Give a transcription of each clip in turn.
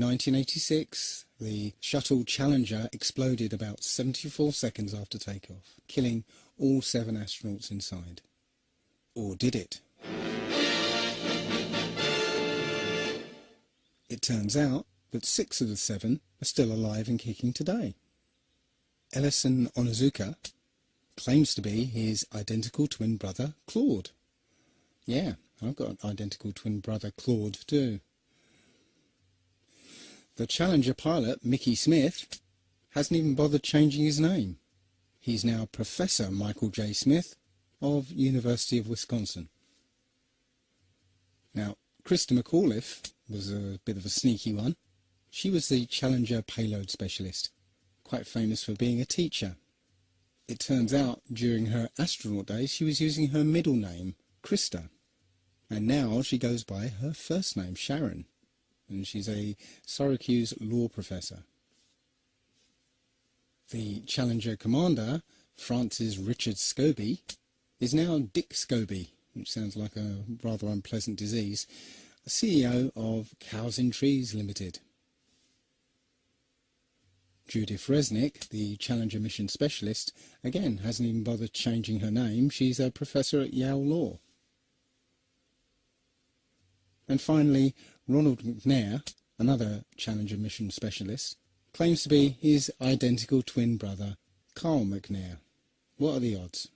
1986, the shuttle Challenger exploded about 74 seconds after takeoff, killing all 7 astronauts inside. Or did it? It turns out that 6 of the 7 are still alive and kicking today. Ellison Onizuka claims to be his identical twin brother, Claude. Yeah, I've got an identical twin brother, Claude, too. The Challenger pilot, Mickey Smith, hasn't even bothered changing his name. He's now Professor Michael J. Smith of University of Wisconsin. Now, Krista McAuliffe was a bit of a sneaky one. She was the Challenger payload specialist, quite famous for being a teacher. It turns out during her astronaut days she was using her middle name, Krista, and now she goes by her first name, Sharon, and she's a Syracuse law professor. The Challenger commander, Francis Richard Scobie, is now Dick Scobie, which sounds like a rather unpleasant disease, CEO of Cows in Trees Limited. Judith Resnick, the Challenger mission specialist, again hasn't even bothered changing her name. She's a professor at Yale Law. And finally, Ronald McNair, another Challenger mission specialist, claims to be his identical twin brother, Carl McNair. What are the odds?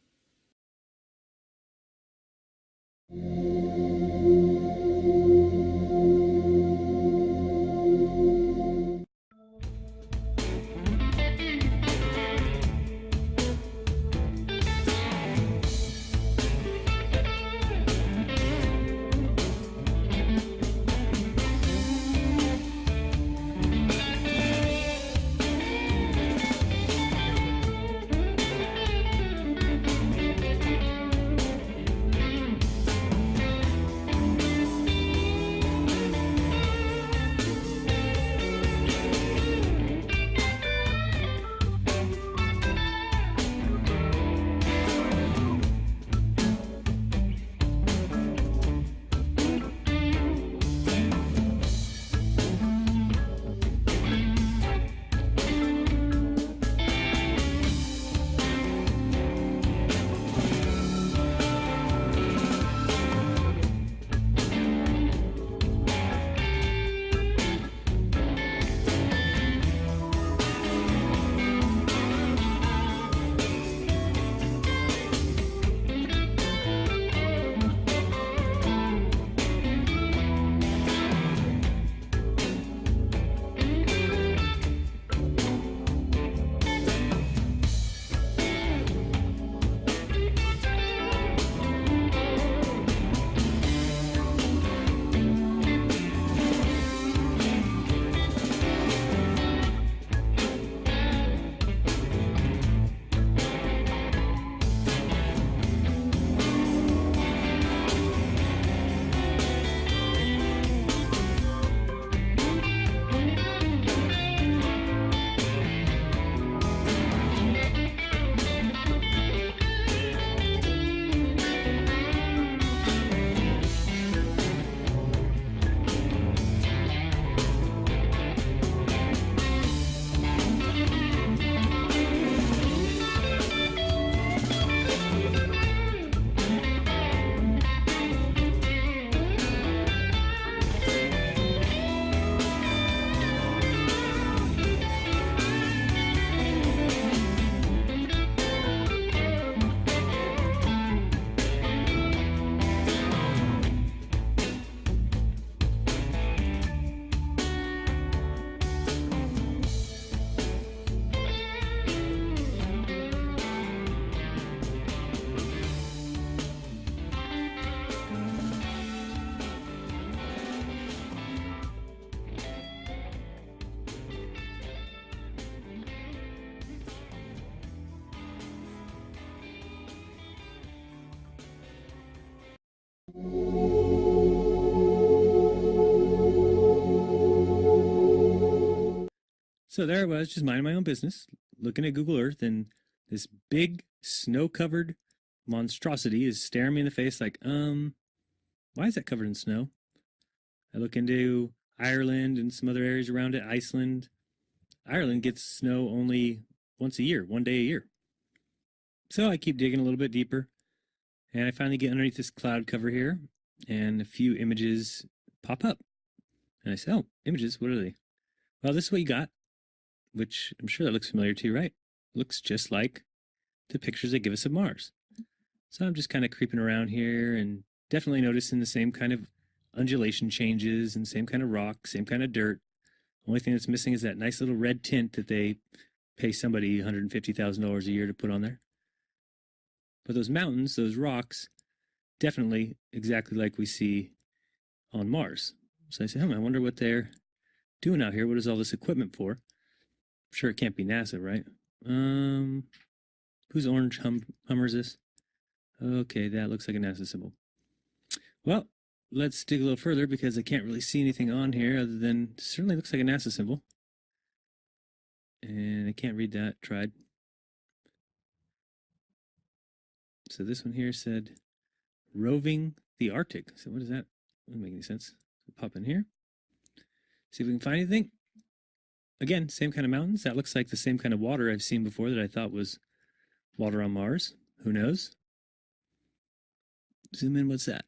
So there I was, just minding my own business, looking at Google Earth, and this big snow-covered monstrosity is staring me in the face like, why is that covered in snow? I look into Ireland and some other areas around it, Iceland. Ireland gets snow only once a year, 1 day a year. So I keep digging a little bit deeper, and I finally get underneath this cloud cover here, and a few images pop up. And I say, oh, images, what are they? Well, this is what you got, which I'm sure that looks familiar to you, right? Looks just like the pictures they give us of Mars. So I'm just kind of creeping around here and definitely noticing the same kind of undulation changes and same kind of rock, same kind of dirt. Only thing that's missing is that nice little red tint that they pay somebody $150,000 a year to put on there. But those mountains, those rocks, definitely exactly like we see on Mars. So I say, I wonder what they're doing out here. What is all this equipment for? I'm sure it can't be NASA, right? Whose orange Hummer is this? Okay, that looks like a NASA symbol. Well, let's dig a little further because I can't really see anything on here other than it certainly looks like a NASA symbol. And I can't read that. Tried. So this one here said roving the Arctic. So what is that? Doesn't make any sense. So pop in here. See if we can find anything. Again, same kind of mountains. That looks like the same kind of water I've seen before that I thought was water on Mars. Who knows? Zoom in. What's that?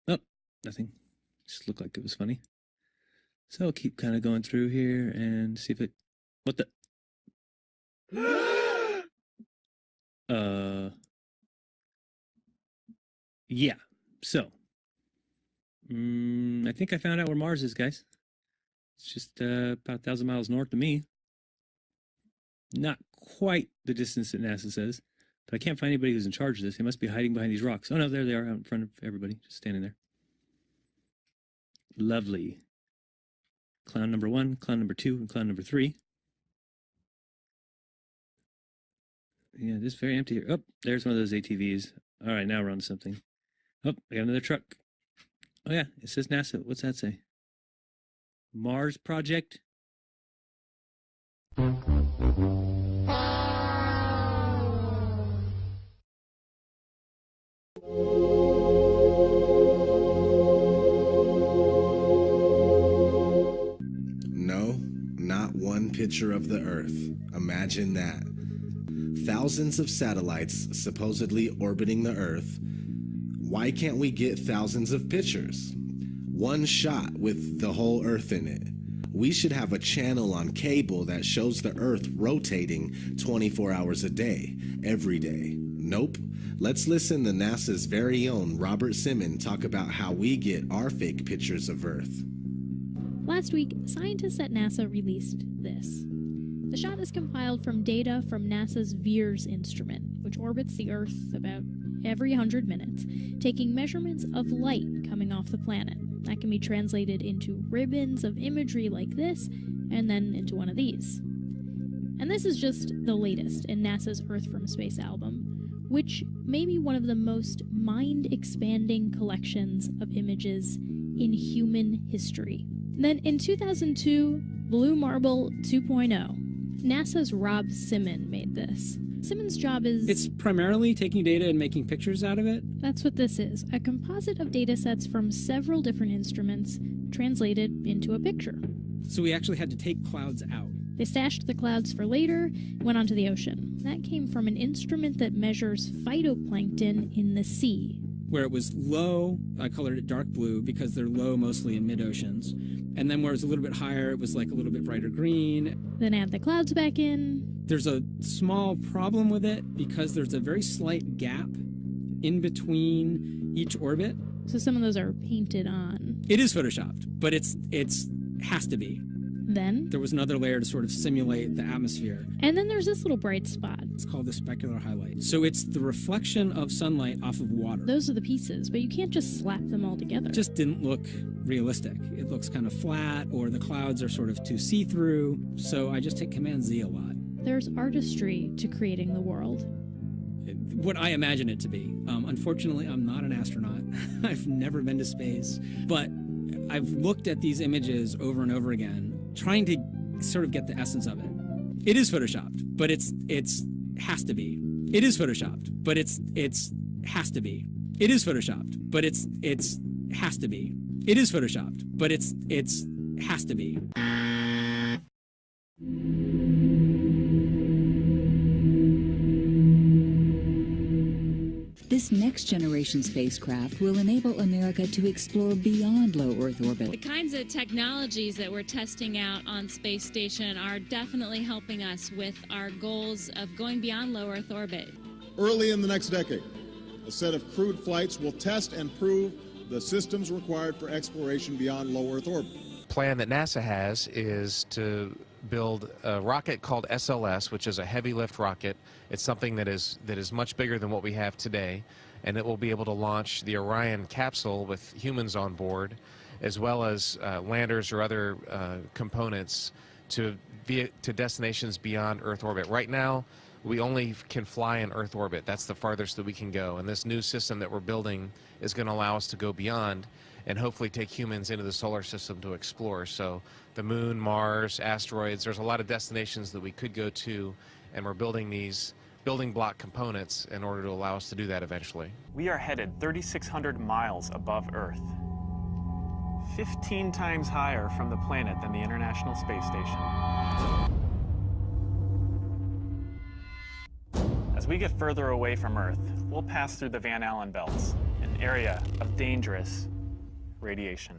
Oh, nothing. Just looked like it was funny. So I'll keep kind of going through here and see if it... What the... Yeah. So, I think I found out where Mars is, guys. It's just about 1,000 miles north of me. Not quite the distance that NASA says, but I can't find anybody who's in charge of this. They must be hiding behind these rocks. Oh, no, there they are out in front of everybody, just standing there. Lovely. Clown number 1, clown number 2, and clown number 3. Yeah, this is very empty here. Oh, there's one of those ATVs. All right, now we're on to something. Oh, I got another truck. Oh, yeah, it says NASA. What's that say? Mars Project? No, not one picture of the Earth. Imagine that. Thousands of satellites supposedly orbiting the Earth. Why can't we get thousands of pictures? One shot with the whole Earth in it. We should have a channel on cable that shows the Earth rotating 24 hours a day, every day. Nope. Let's listen to NASA's very own Robert Simmons talk about how we get our fake pictures of Earth. Last week, scientists at NASA released this. The shot is compiled from data from NASA's VEERS instrument, which orbits the Earth about every 100 minutes, taking measurements of light coming off the planet. That can be translated into ribbons of imagery like this, and then into one of these. And this is just the latest in NASA's Earth from Space album, which may be one of the most mind-expanding collections of images in human history. Then in 2002, Blue Marble 2.0, NASA's Rob Simmons made this. Simmons' job is... It's primarily taking data and making pictures out of it. That's what this is, a composite of data sets from several different instruments translated into a picture. So we actually had to take clouds out. They stashed the clouds for later, went onto the ocean. That came from an instrument that measures phytoplankton in the sea. Where it was low, I colored it dark blue because they're low mostly in mid-oceans. And then where it was a little bit higher, it was like a little bit brighter green. Then add the clouds back in. There's a small problem with it because there's a very slight gap in between each orbit. So some of those are painted on. It is photoshopped, but it's has to be. Then there was another layer to sort of simulate the atmosphere. And then there's this little bright spot. It's called the specular highlight. So it's the reflection of sunlight off of water. Those are the pieces, but you can't just slap them all together. It just didn't look realistic. It looks kind of flat, or the clouds are sort of too see-through. So I just hit Command Z a lot. There's artistry to creating the world. What I imagine it to be. Unfortunately, I'm not an astronaut. I've never been to space. But I've looked at these images over and over again, trying to sort of get the essence of it. It is photoshopped, but it's has to be. It is photoshopped, but it's has to be. It is photoshopped, but it's has to be. It is photoshopped, but it's It has to be. This next-generation spacecraft will enable America to explore beyond low Earth orbit. The kinds of technologies that we're testing out on Space Station are definitely helping us with our goals of going beyond low Earth orbit. Early in the next decade, a set of crewed flights will test and prove the systems required for exploration beyond low Earth orbit. The plan that NASA has is to build a rocket called SLS, which is a heavy lift rocket. It's something that is much bigger than what we have today, and it will be able to launch the Orion capsule with humans on board, as well as landers or other components to destinations beyond Earth orbit. Right now, we only can fly in Earth orbit. That's the farthest that we can go, and this new system that we're building is going to allow us to go beyond and hopefully take humans into the solar system to explore. So the moon, Mars, asteroids, there's a lot of destinations that we could go to, and we're building these building block components in order to allow us to do that eventually. We are headed 3,600 miles above Earth, 15 times higher from the planet than the International Space Station. As we get further away from Earth, we'll pass through the Van Allen belts, an area of dangerous radiation.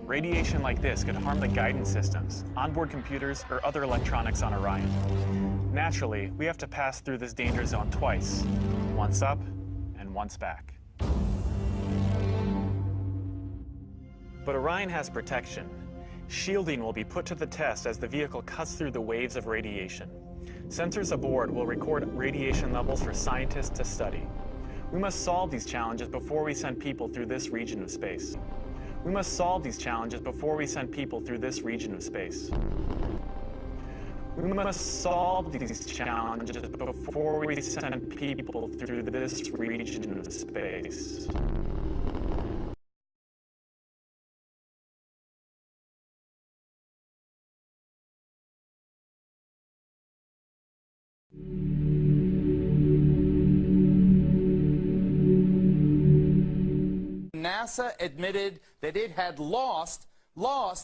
Radiation like this could harm the guidance systems, onboard computers, or other electronics on Orion. Naturally, we have to pass through this danger zone twice, once up and once back. But Orion has protection. Shielding will be put to the test as the vehicle cuts through the waves of radiation. Sensors aboard will record radiation levels for scientists to study. We must solve these challenges before we send people through this region of space. We must solve these challenges before we send people through this region of space. We must solve these challenges before we send people through this region of space. NASA admitted that it had lost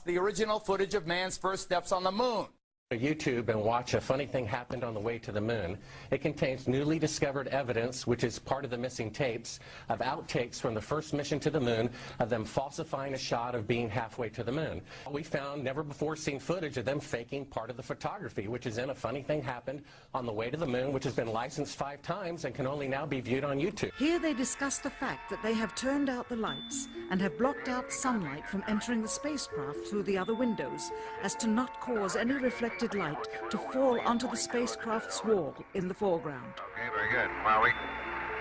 the original footage of man's first steps on the moon. YouTube and watch A Funny Thing Happened on the Way to the Moon. It contains newly discovered evidence, which is part of the missing tapes, of outtakes from the first mission to the moon, of them falsifying a shot of being halfway to the moon. We found never before seen footage of them faking part of the photography, which is in A Funny Thing Happened on the Way to the Moon, which has been licensed 5 times and can only now be viewed on YouTube. Here they discuss the fact that they have turned out the lights and have blocked out sunlight from entering the spacecraft through the other windows, as to not cause any reflected light to fall onto the spacecraft's wall in the foreground. Okay, very good. Well, we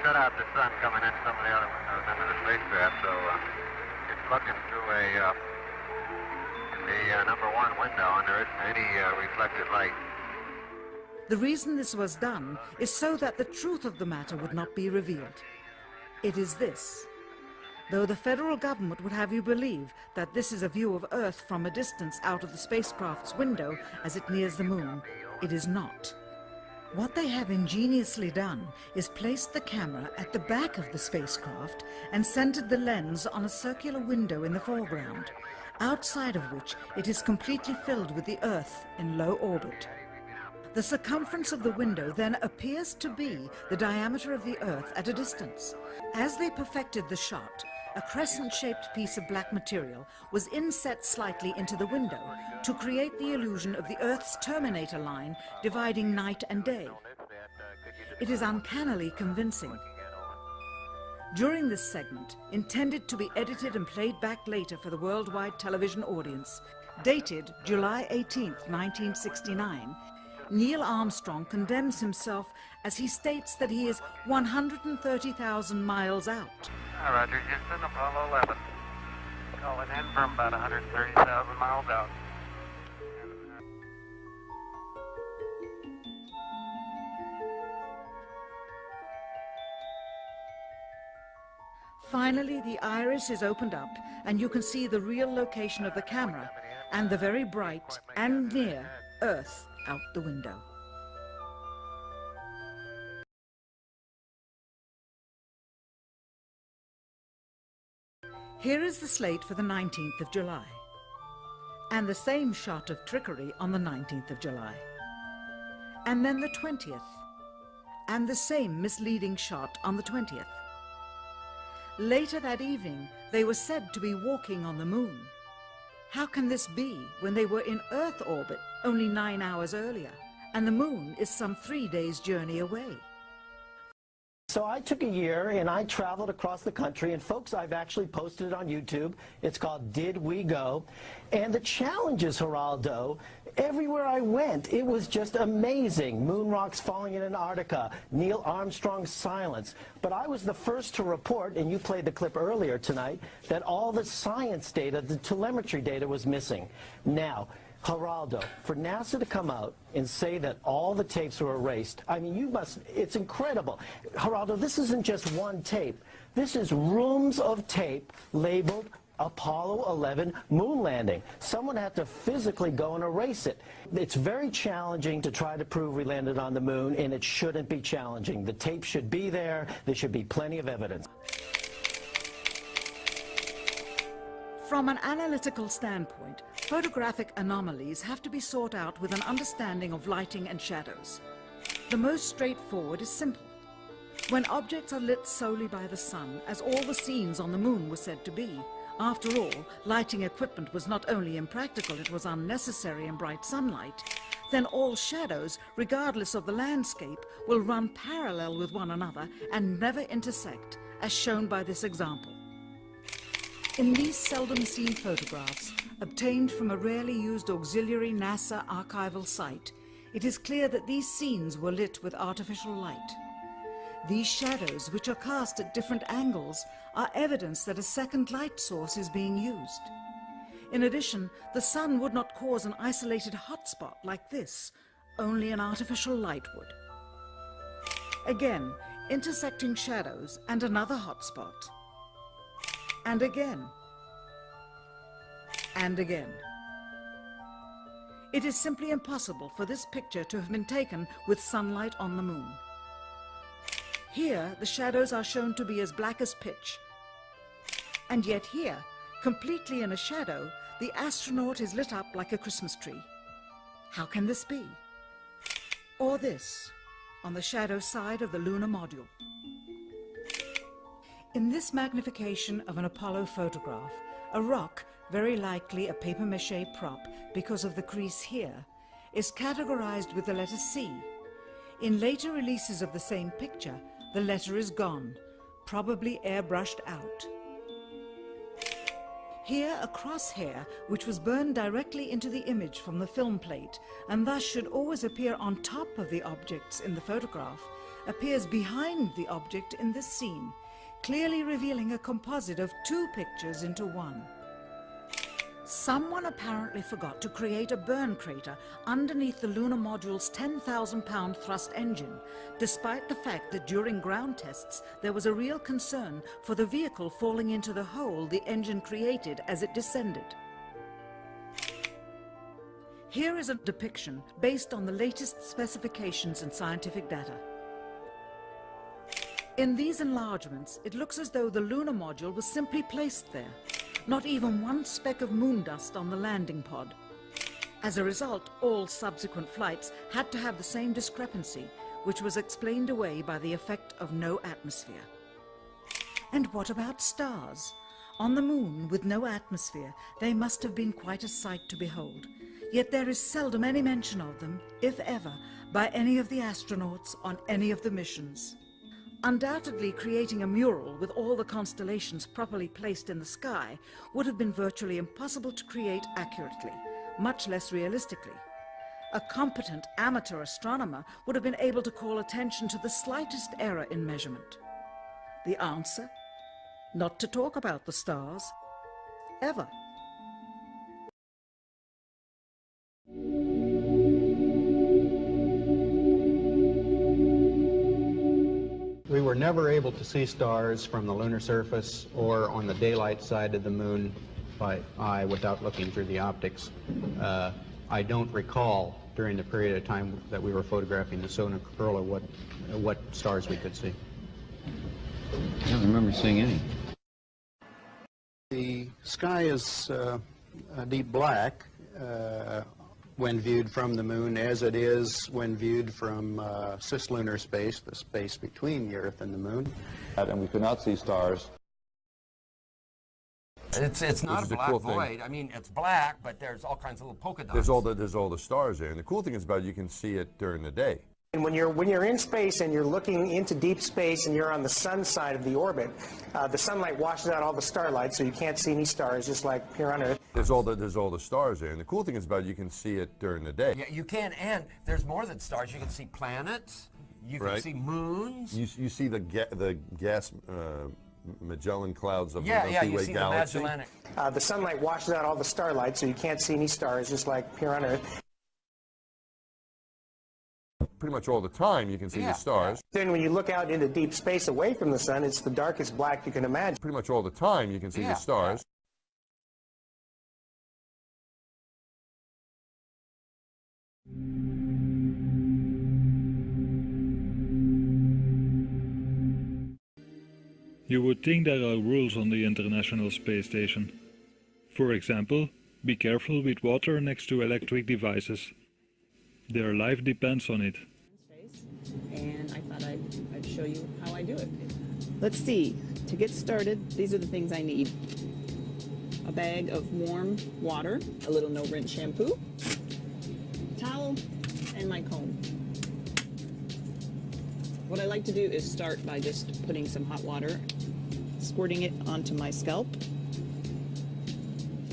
shut out the sun coming in some of the other windows into the spacecraft, so it's looking through the number 1 window, and there isn't any reflected light. The reason this was done is so that the truth of the matter would not be revealed. It is this. Though the federal government would have you believe that this is a view of Earth from a distance out of the spacecraft's window as it nears the moon, it is not. What they have ingeniously done is placed the camera at the back of the spacecraft and centered the lens on a circular window in the foreground, outside of which it is completely filled with the Earth in low orbit. The circumference of the window then appears to be the diameter of the Earth at a distance. As they perfected the shot, a crescent-shaped piece of black material was inset slightly into the window to create the illusion of the Earth's terminator line dividing night and day. It is uncannily convincing. During this segment, intended to be edited and played back later for the worldwide television audience, dated July 18th, 1969, Neil Armstrong condemns himself as he states that he is 130,000 miles out. Hi, Roger, Houston, Apollo 11. Calling in from about 130,000 miles out. Finally, the iris is opened up and you can see the real location of the camera and the very bright and near Earth out the window. Here is the slate for the 19th of July, and the same shot of trickery on the 19th of July, and then the 20th, and the same misleading shot on the 20th. Later that evening, they were said to be walking on the moon. How can this be when they were in Earth orbit only 9 hours earlier, and the moon is some 3 days' journey away? So I took a year and I traveled across the country, and folks, I've actually posted it on YouTube. It's called Did We Go? And the challenges, Geraldo, everywhere I went, it was just amazing. Moon rocks falling in Antarctica, Neil Armstrong's silence. But I was the first to report, and you played the clip earlier tonight, that all the science data, the telemetry data was missing. Now, Geraldo, for NASA to come out and say that all the tapes were erased, I mean, it's incredible. Geraldo, this isn't just one tape. This is rooms of tape labeled Apollo 11 moon landing. Someone had to physically go and erase it. It's very challenging to try to prove we landed on the moon, and it shouldn't be challenging. The tape should be there. There should be plenty of evidence. From an analytical standpoint, photographic anomalies have to be sought out with an understanding of lighting and shadows. The most straightforward is simple. When objects are lit solely by the sun, as all the scenes on the moon were said to be, after all, lighting equipment was not only impractical, it was unnecessary in bright sunlight, then all shadows, regardless of the landscape, will run parallel with one another and never intersect, as shown by this example. In these seldom seen photographs, obtained from a rarely used auxiliary NASA archival site, it is clear that these scenes were lit with artificial light. These shadows, which are cast at different angles, are evidence that a second light source is being used. In addition, the sun would not cause an isolated hotspot like this, only an artificial light would. Again, intersecting shadows and another hotspot. And again. And again. It is simply impossible for this picture to have been taken with sunlight on the moon. Here, the shadows are shown to be as black as pitch. And yet here, completely in a shadow, the astronaut is lit up like a Christmas tree. How can this be? Or this, on the shadow side of the lunar module. In this magnification of an Apollo photograph, a rock, very likely a papier-mâché prop because of the crease here, is categorized with the letter C. In later releases of the same picture, the letter is gone, probably airbrushed out. Here, a crosshair, which was burned directly into the image from the film plate, and thus should always appear on top of the objects in the photograph, appears behind the object in this scene, clearly revealing a composite of two pictures into one. Someone apparently forgot to create a burn crater underneath the lunar module's 10,000-pound thrust engine, despite the fact that during ground tests there was a real concern for the vehicle falling into the hole the engine created as it descended. Here is a depiction based on the latest specifications and scientific data. In these enlargements, it looks as though the lunar module was simply placed there. Not even one speck of moon dust on the landing pod. As a result, all subsequent flights had to have the same discrepancy, which was explained away by the effect of no atmosphere. And what about stars? On the moon, with no atmosphere, they must have been quite a sight to behold. Yet there is seldom any mention of them, if ever, by any of the astronauts on any of the missions. Undoubtedly, creating a mural with all the constellations properly placed in the sky would have been virtually impossible to create accurately, much less realistically. A competent amateur astronomer would have been able to call attention to the slightest error in measurement. The answer? Not to talk about the stars, ever. We were never able to see stars from the lunar surface or on the daylight side of the moon by eye without looking through the optics. I don't recall during the period of time that we were photographing the solar corona what stars we could see. I don't remember seeing any. The sky is deep black when viewed from the moon, as it is when viewed from cislunar space, the space between the Earth and the moon. And we could not see stars. It's not a Which is a black cool thing. void. I mean, it's black, but there's all kinds of little polka dots. There's all the stars there, and the cool thing is about it, you can see it during the day. And when you're in space and you're looking into deep space and you're on the sun side of the orbit, the sunlight washes out all the starlight, so you can't see any stars, just like here on Earth. There's all the stars there, and the cool thing is about it, you can see it during the day. Yeah, you can, and there's more than stars. You can see planets. You can Right. see moons. You see the gas Magellan clouds of the you Milky Way see galaxy. the Magellanic. The sunlight washes out all the starlight, so you can't see any stars, just like here on Earth. Pretty much all the time you can see the stars. Then when you look out into deep space away from the sun, it's the darkest black you can imagine. Pretty much all the time you can see the stars. You would think there are rules on the International Space Station. For example, be careful with water next to electric devices. Their life depends on it. And I thought I'd show you how I do it. Let's see. To get started, these are the things I need. A bag of warm water, a little no-rinse shampoo, towel, and my comb. What I like to do is start by just putting some hot water, squirting it onto my scalp.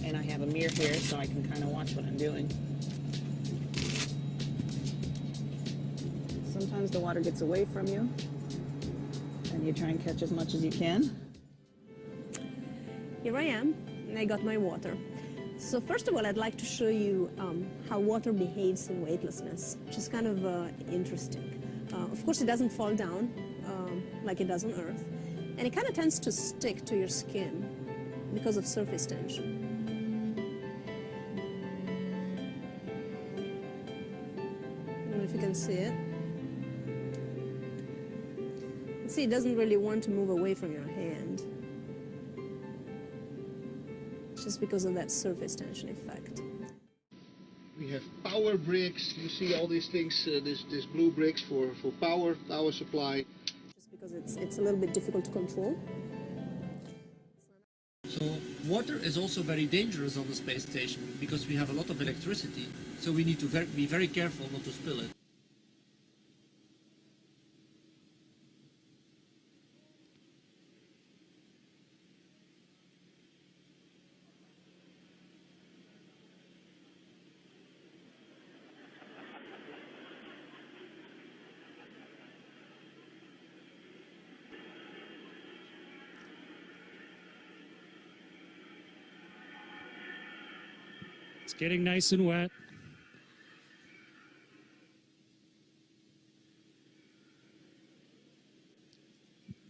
And I have a mirror here so I can kind of watch what I'm doing. Sometimes the water gets away from you, and you try and catch as much as you can. Here I am, and I got my water. So first of all, I'd like to show you how water behaves in weightlessness, which is kind of interesting. Of course, it doesn't fall down like it does on Earth, and it kind of tends to stick to your skin because of surface tension. I don't know if you can see it. See, it doesn't really want to move away from your hand, just because of that surface tension effect. We have power bricks. You see all these things, this blue bricks for power supply. Just because it's a little bit difficult to control. So water is also very dangerous on the space station because we have a lot of electricity. So we need to be very careful not to spill it. It's getting nice and wet.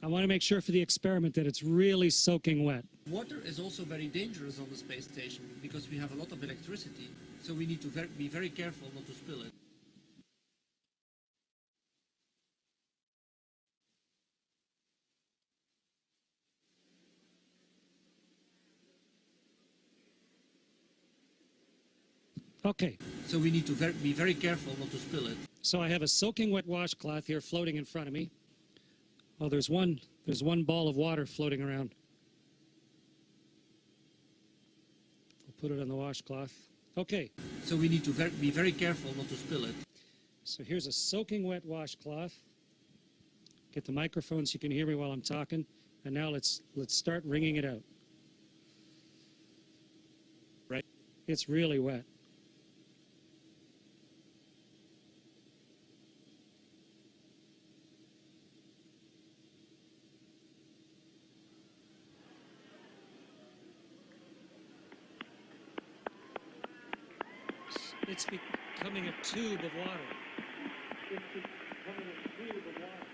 I want to make sure for the experiment that it's really soaking wet. Water is also very dangerous on the space station because we have a lot of electricity. So we need to be very careful not to spill it. Okay. So we need to be very careful not to spill it. So I have a soaking wet washcloth here floating in front of me. Oh, there's one ball of water floating around. I'll put it on the washcloth. Okay. So we need to be very careful not to spill it. So here's a soaking wet washcloth. Get the microphone so you can hear me while I'm talking. And now let's start wringing it out. Right. It's really wet. It's becoming a tube of water. It's becoming a tube of water.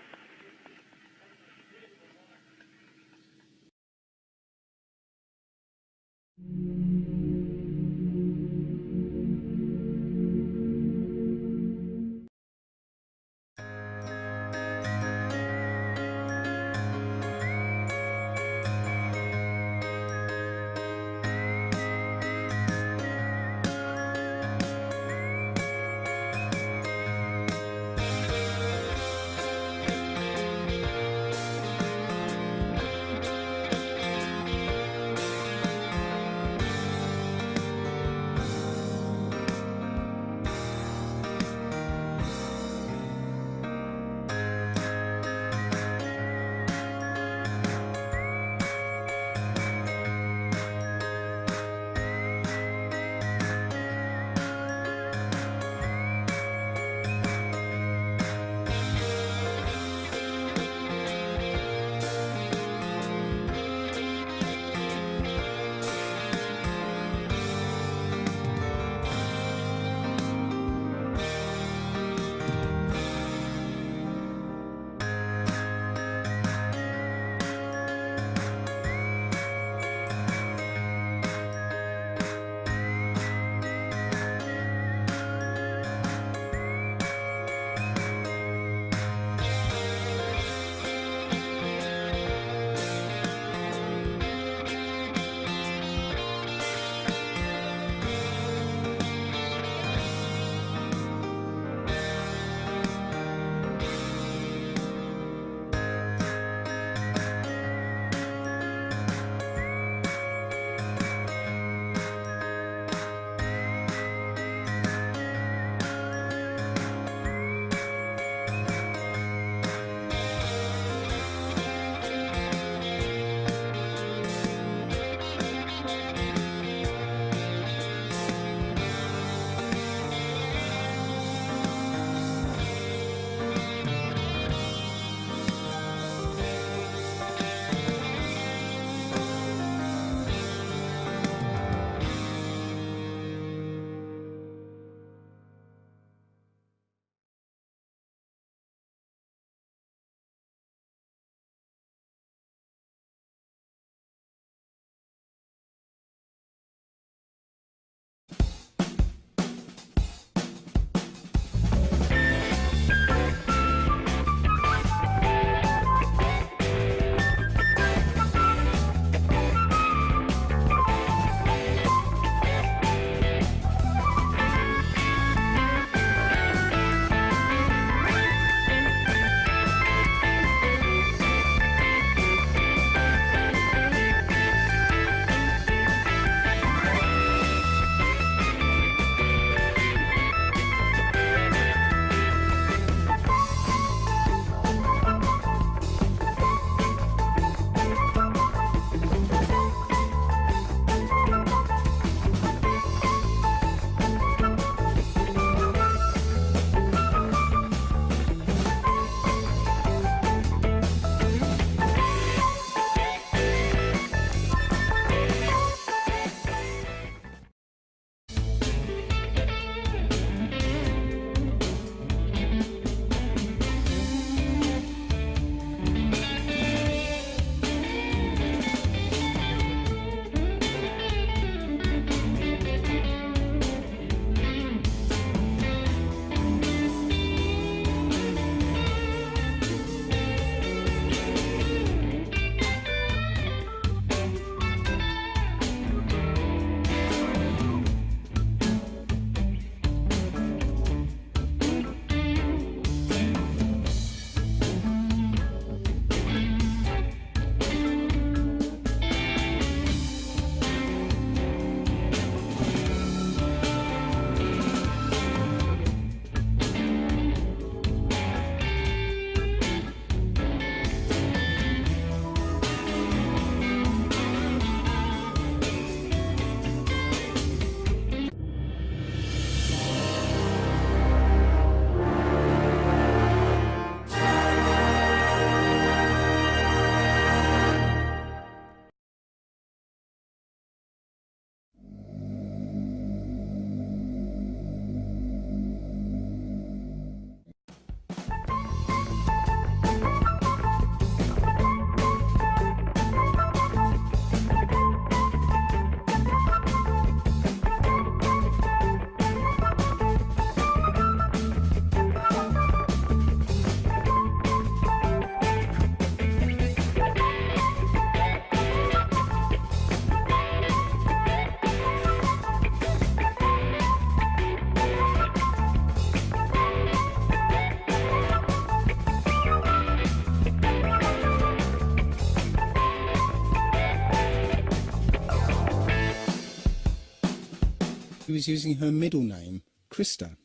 was using her middle name, Krista,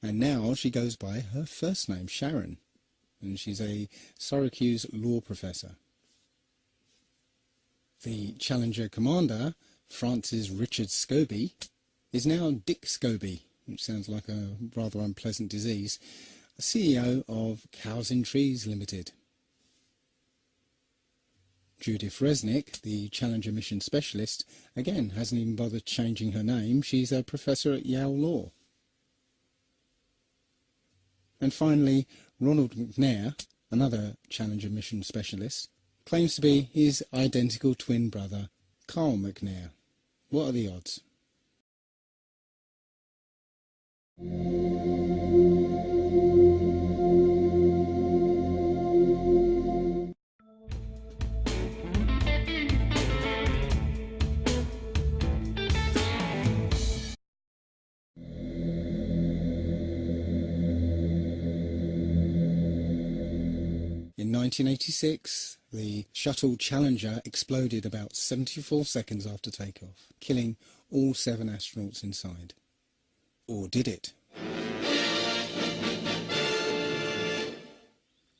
and now she goes by her first name, Sharon, and she's a Syracuse law professor. The Challenger commander, Francis Richard Scobie, is now Dick Scobie, which sounds like a rather unpleasant disease, CEO of Cows in Trees Limited. Judith Resnick, the Challenger mission specialist, again hasn't even bothered changing her name. She's a professor at Yale Law. And finally, Ronald McNair, another Challenger mission specialist, claims to be his identical twin brother, Carl McNair. What are the odds? In 1986, the shuttle Challenger exploded about 74 seconds after takeoff, killing all 7 astronauts inside. Or did it?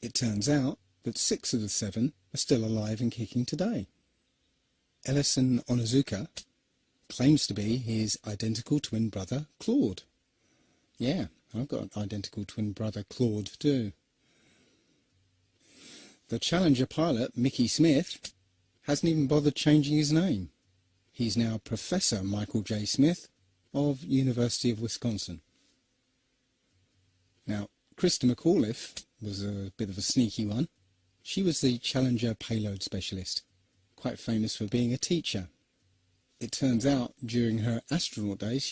It turns out that 6 of the 7 are still alive and kicking today. Ellison Onizuka claims to be his identical twin brother, Claude. Yeah, I've got an identical twin brother, Claude, too. The Challenger pilot, Mickey Smith, hasn't even bothered changing his name. He's now Professor Michael J. Smith of University of Wisconsin. Now, Krista McAuliffe was a bit of a sneaky one. She was the Challenger payload specialist, quite famous for being a teacher. It turns out during her astronaut days